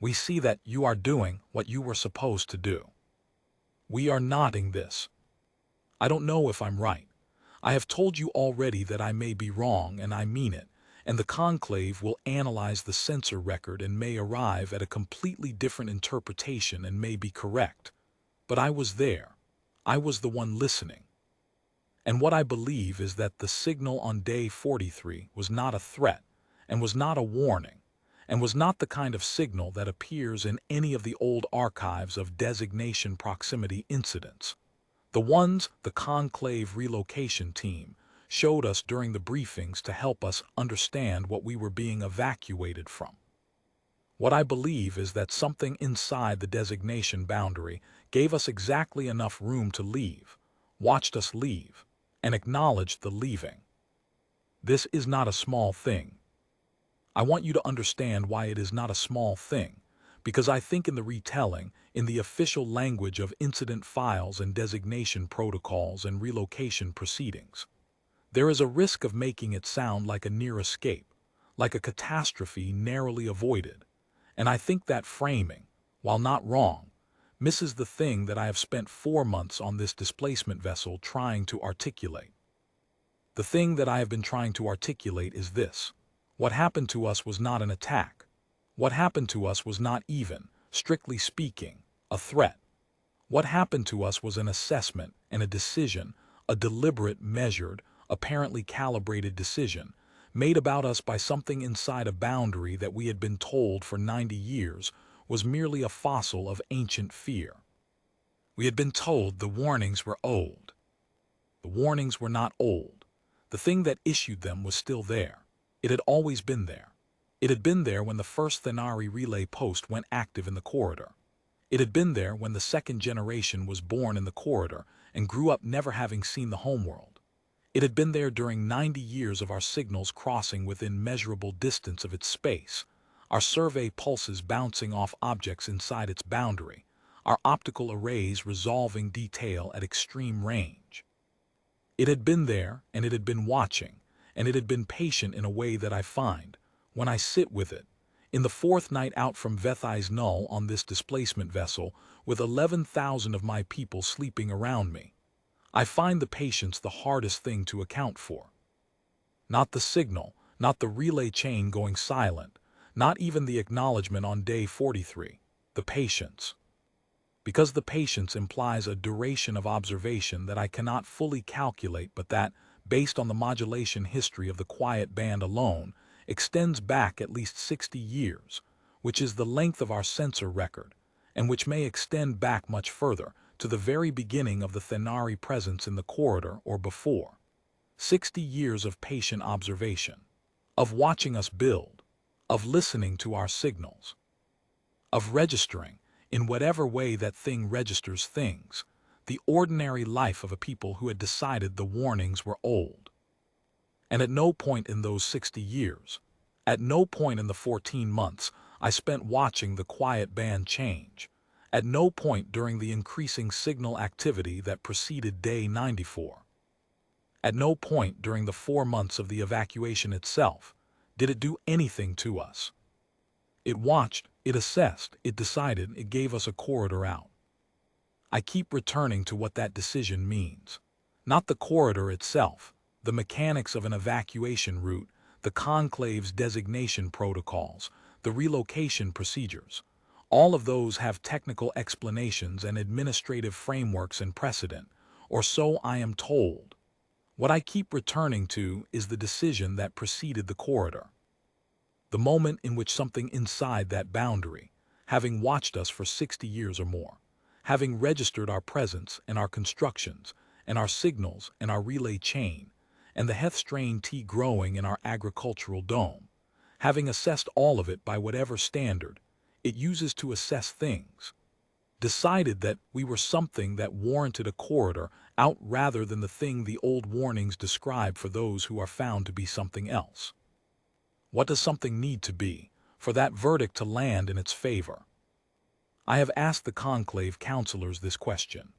We see that you are doing what you were supposed to do. We are nodding this." I don't know if I'm right. I have told you already that I may be wrong, and I mean it, and the conclave will analyze the sensor record and may arrive at a completely different interpretation and may be correct. But I was there. I was the one listening. And what I believe is that the signal on day 43 was not a threat, and was not a warning, and was not the kind of signal that appears in any of the old archives of designation proximity incidents. The ones the conclave relocation team showed us during the briefings to help us understand what we were being evacuated from. What I believe is that something inside the designation boundary gave us exactly enough room to leave, watched us leave, and acknowledged the leaving. This is not a small thing. I want you to understand why it is not a small thing, because I think in the retelling, in the official language of incident files and designation protocols and relocation proceedings, there is a risk of making it sound like a near escape, like a catastrophe narrowly avoided, and I think that framing, while not wrong, misses the thing that I have spent 4 months on this displacement vessel trying to articulate. The thing that I have been trying to articulate is this: what happened to us was not an attack. What happened to us was not even, strictly speaking, a threat. What happened to us was an assessment and a decision, a deliberate, measured, apparently calibrated decision, made about us by something inside a boundary that we had been told for 90 years was merely a fossil of ancient fear. We had been told the warnings were old. The warnings were not old. The thing that issued them was still there. It had always been there. It had been there when the first Thenari relay post went active in the corridor. It had been there when the second generation was born in the corridor and grew up never having seen the homeworld. It had been there during 90 years of our signals crossing within measurable distance of its space, our survey pulses bouncing off objects inside its boundary, our optical arrays resolving detail at extreme range. It had been there, and it had been watching, and it had been patient in a way that I find, when I sit with it, in the 4th night out from Vethai's Null on this displacement vessel, with 11,000 of my people sleeping around me, I find the patience the hardest thing to account for. Not the signal, not the relay chain going silent, not even the acknowledgement on day 43, the patience. Because the patience implies a duration of observation that I cannot fully calculate, but that, based on the modulation history of the quiet band alone, extends back at least 60 years, which is the length of our sensor record, and which may extend back much further, to the very beginning of the Thenari presence in the corridor or before. 60 years of patient observation, of watching us build, of listening to our signals, of registering, in whatever way that thing registers things, the ordinary life of a people who had decided the warnings were old. And at no point in those 60 years, at no point in the 14 months I spent watching the quiet band change, at no point during the increasing signal activity that preceded day 94, at no point during the 4 months of the evacuation itself, did it do anything to us. It watched, it assessed, it decided, it gave us a corridor out. I keep returning to what that decision means. Not the corridor itself, the mechanics of an evacuation route, the conclave's designation protocols, the relocation procedures. All of those have technical explanations and administrative frameworks and precedent, or so I am told. What I keep returning to is the decision that preceded the corridor. The moment in which something inside that boundary, having watched us for 60 years or more, having registered our presence and our constructions and our signals and our relay chain, and the Heth strain tea growing in our agricultural dome, having assessed all of it by whatever standard it uses to assess things, decided that we were something that warranted a corridor out rather than the thing the old warnings describe for those who are found to be something else. What does something need to be for that verdict to land in its favor? I have asked the conclave counselors this question.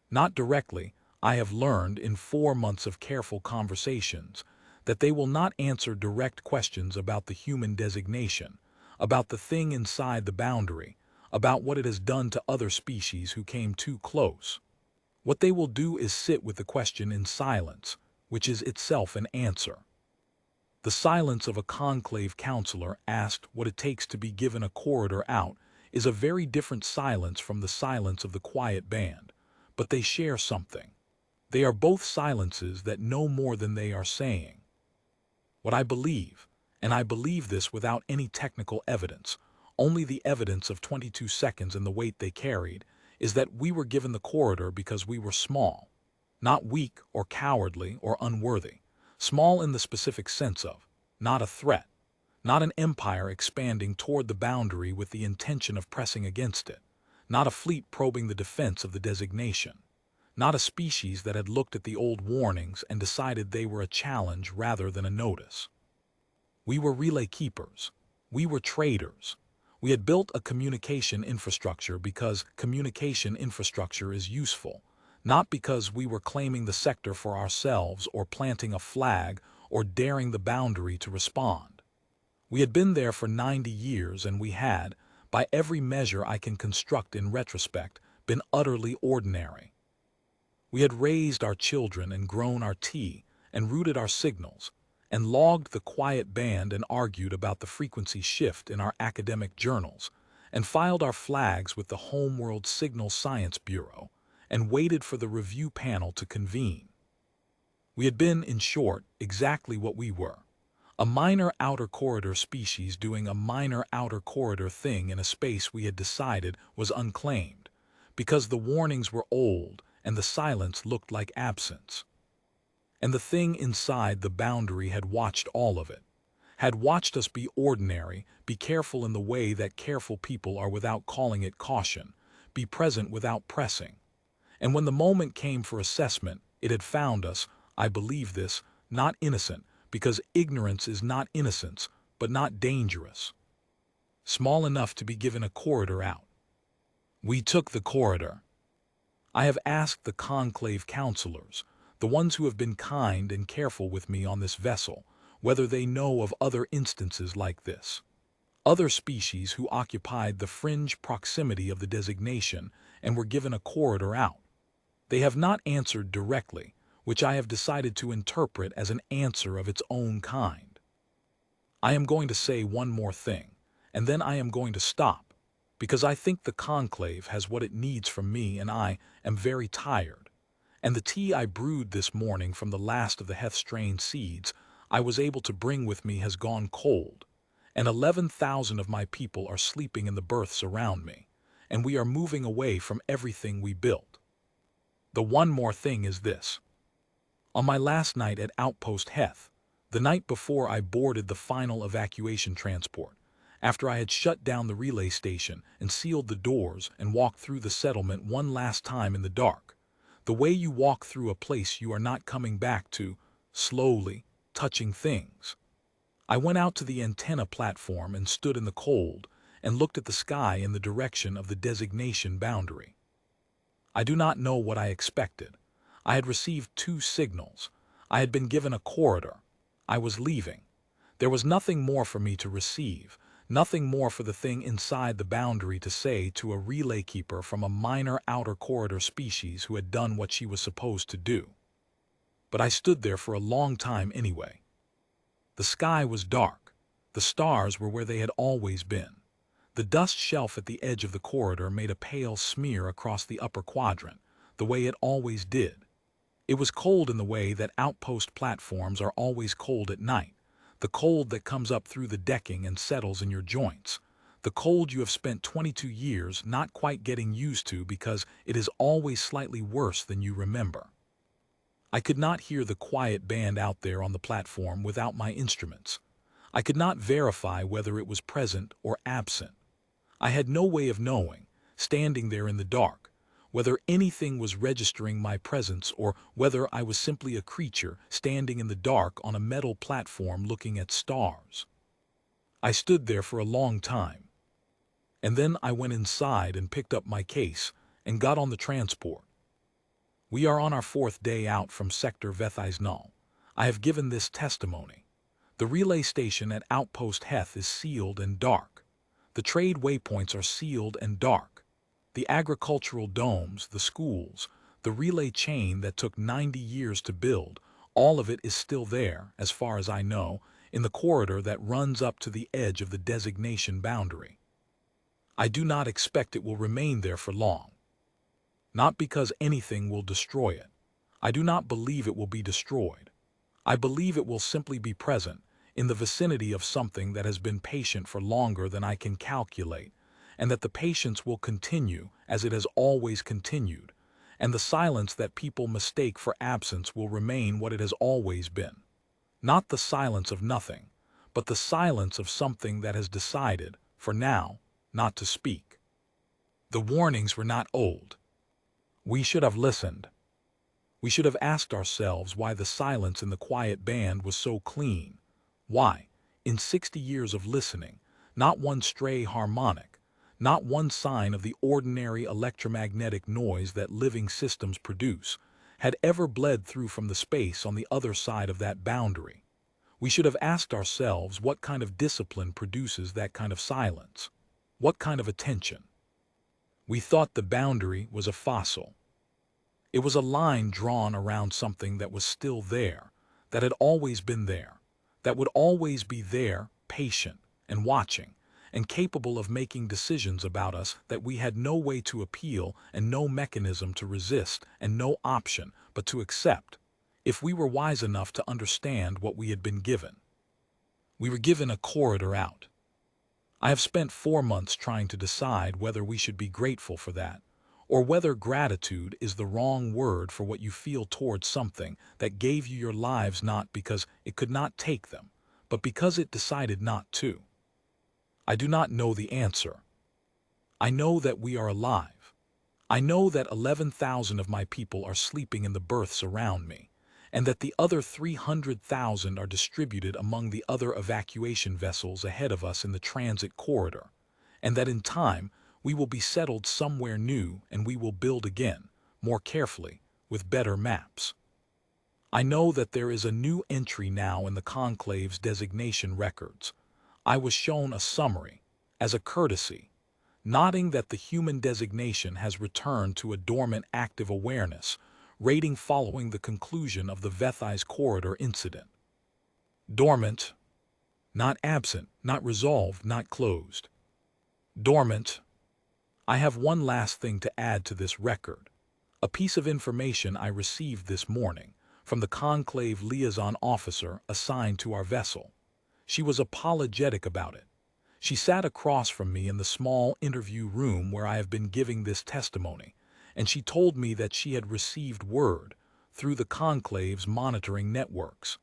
Not directly, I have learned in 4 months of careful conversations that they will not answer direct questions about the human designation, about the thing inside the boundary, about what it has done to other species who came too close. What they will do is sit with the question in silence, which is itself an answer. The silence of a conclave counselor asked what it takes to be given a corridor out is a very different silence from the silence of the quiet band, but they share something. They are both silences that know more than they are saying. What I believe, and I believe this without any technical evidence, only the evidence of 22 seconds and the weight they carried, is that we were given the corridor because we were small, not weak or cowardly or unworthy, small in the specific sense of, not a threat, not an empire expanding toward the boundary with the intention of pressing against it, not a fleet probing the defense of the designation, not a species that had looked at the old warnings and decided they were a challenge rather than a notice. We were relay keepers. We were traders. We had built a communication infrastructure because communication infrastructure is useful, not because we were claiming the sector for ourselves or planting a flag or daring the boundary to respond. We had been there for 90 years and we had, by every measure I can construct in retrospect, been utterly ordinary. We had raised our children and grown our tea and routed our signals and logged the quiet band and argued about the frequency shift in our academic journals and filed our flags with the Homeworld Signal Science Bureau and waited for the review panel to convene. We had been, in short, exactly what we were. A minor outer corridor species doing a minor outer corridor thing in a space we had decided was unclaimed, because the warnings were old and the silence looked like absence. And the thing inside the boundary had watched all of it, had watched us be ordinary, be careful in the way that careful people are without calling it caution, be present without pressing. And when the moment came for assessment, it had found us, I believe this, not innocent, because ignorance is not innocence, but not dangerous. Small enough to be given a corridor out. We took the corridor. I have asked the conclave counselors, the ones who have been kind and careful with me on this vessel, whether they know of other instances like this. Other species who occupied the fringe proximity of the designation and were given a corridor out. They have not answered directly, which I have decided to interpret as an answer of its own kind. I am going to say one more thing, and then I am going to stop, because I think the conclave has what it needs from me and I am very tired. And the tea I brewed this morning from the last of the Heth-strain seeds I was able to bring with me has gone cold, and 11,000 of my people are sleeping in the berths around me, and we are moving away from everything we built. The one more thing is this. On my last night at Outpost Heth, the night before I boarded the final evacuation transport, after I had shut down the relay station and sealed the doors and walked through the settlement one last time in the dark, the way you walk through a place you are not coming back to, slowly, touching things. I went out to the antenna platform and stood in the cold and looked at the sky in the direction of the designation boundary. I do not know what I expected. I had received 2 signals. I had been given a corridor. I was leaving. There was nothing more for me to receive, nothing more for the thing inside the boundary to say to a relay keeper from a minor outer corridor species who had done what she was supposed to do. But I stood there for a long time anyway. The sky was dark. The stars were where they had always been. The dust shelf at the edge of the corridor made a pale smear across the upper quadrant, the way it always did. It was cold in the way that outpost platforms are always cold at night, the cold that comes up through the decking and settles in your joints, the cold you have spent 22 years not quite getting used to because it is always slightly worse than you remember. I could not hear the quiet band out there on the platform without my instruments. I could not verify whether it was present or absent. I had no way of knowing, standing there in the dark, whether anything was registering my presence or whether I was simply a creature standing in the dark on a metal platform looking at stars. I stood there for a long time, and then I went inside and picked up my case and got on the transport. We are on our 4th day out from Sector Vethais Null. I have given this testimony. The relay station at Outpost Heth is sealed and dark. The trade waypoints are sealed and dark. The agricultural domes, the schools, the relay chain that took 90 years to build, all of it is still there, as far as I know, in the corridor that runs up to the edge of the designation boundary. I do not expect it will remain there for long. Not because anything will destroy it. I do not believe it will be destroyed. I believe it will simply be present, in the vicinity of something that has been patient for longer than I can calculate, and that the patience will continue as it has always continued, and the silence that people mistake for absence will remain what it has always been. Not the silence of nothing, but the silence of something that has decided, for now, not to speak. The warnings were not old. We should have listened. We should have asked ourselves why the silence in the quiet band was so clean. Why, in 60 years of listening, not one stray harmonic, not one sign of the ordinary electromagnetic noise that living systems produce, had ever bled through from the space on the other side of that boundary. We should have asked ourselves what kind of discipline produces that kind of silence. What kind of attention? We thought the boundary was a fossil. It was a line drawn around something that was still there, that had always been there, that would always be there, patient and watching, and capable of making decisions about us that we had no way to appeal and no mechanism to resist and no option but to accept, if we were wise enough to understand what we had been given. We were given a corridor out. I have spent 4 months trying to decide whether we should be grateful for that, or whether gratitude is the wrong word for what you feel towards something that gave you your lives not because it could not take them, but because it decided not to. I do not know the answer. I know that we are alive. I know that 11,000 of my people are sleeping in the berths around me, and that the other 300,000 are distributed among the other evacuation vessels ahead of us in the transit corridor, and that in time we will be settled somewhere new and we will build again, more carefully, with better maps. I know that there is a new entry now in the Conclave's designation records. I was shown a summary, as a courtesy, noting that the human designation has returned to a dormant active awareness, rating following the conclusion of the Vethais corridor incident. Dormant, not absent, not resolved, not closed. Dormant. I have one last thing to add to this record. A piece of information I received this morning from the Conclave liaison officer assigned to our vessel. She was apologetic about it. She sat across from me in the small interview room where I have been giving this testimony, and she told me that she had received word, through the Conclave's monitoring networks,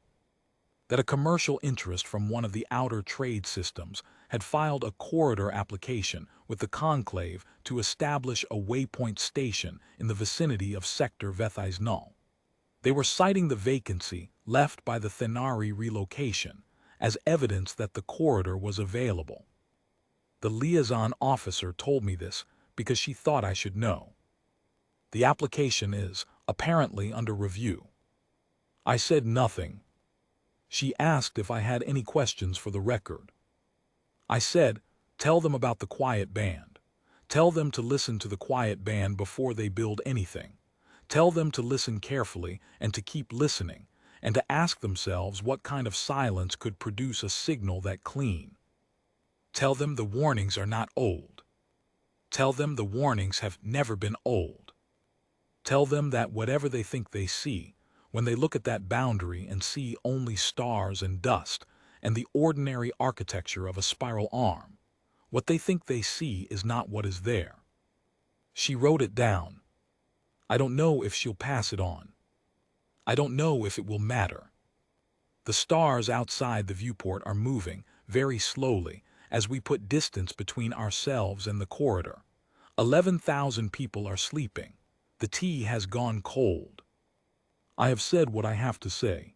that a commercial interest from one of the outer trade systems had filed a corridor application with the Conclave to establish a waypoint station in the vicinity of Sector Vethais Null. They were citing the vacancy left by the Thenari relocation as evidence that the corridor was available. The liaison officer told me this because she thought I should know. The application is, apparently, under review. I said nothing. She asked if I had any questions for the record. I said, tell them about the quiet band. Tell them to listen to the quiet band before they build anything. Tell them to listen carefully and to keep listening, and to ask themselves what kind of silence could produce a signal that clean. Tell them the warnings are not old. Tell them the warnings have never been old. Tell them that whatever they think they see, when they look at that boundary and see only stars and dust and the ordinary architecture of a spiral arm, what they think they see is not what is there. She wrote it down. I don't know if she'll pass it on. I don't know if it will matter. The stars outside the viewport are moving very slowly as we put distance between ourselves and the corridor. 11,000 people are sleeping. The tea has gone cold. I have said what I have to say.